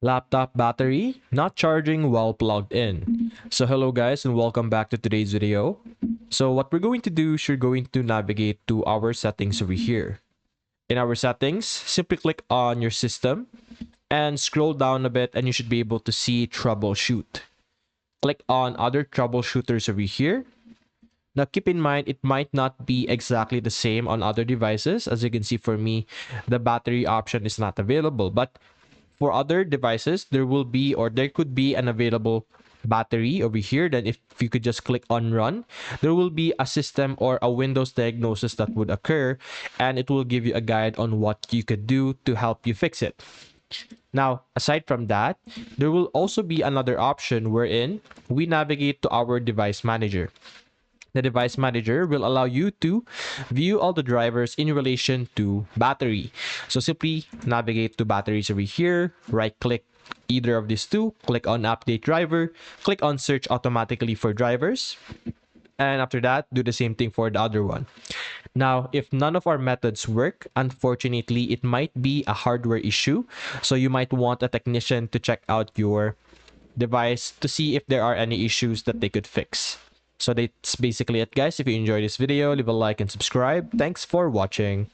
Laptop battery not charging while plugged in. So hello guys and welcome back to today's video. So what we're going to do is you're going to navigate to our settings over here. In our settings, simply click on your system and scroll down a bit and you should be able to see troubleshoot. Click on other troubleshooters over here. Now keep in mind it might not be exactly the same on other devices. As you can see, for me, the battery option is not available, but for other devices, there could be an available battery over here. Then if you could just click on run, there will be a system or a Windows diagnosis that would occur, and it will give you a guide on what you could do to help you fix it. Now, aside from that, there will also be another option wherein we navigate to our device manager. The device manager will allow you to view all the drivers in relation to battery. So simply navigate to batteries over here, right click either of these two, click on update driver, click on search automatically for drivers, and after that, do the same thing for the other one. Now, if none of our methods work, unfortunately, it might be a hardware issue. So you might want a technician to check out your device to see if there are any issues that they could fix. So that's basically it, guys. If you enjoyed this video, leave a like and subscribe. Thanks for watching.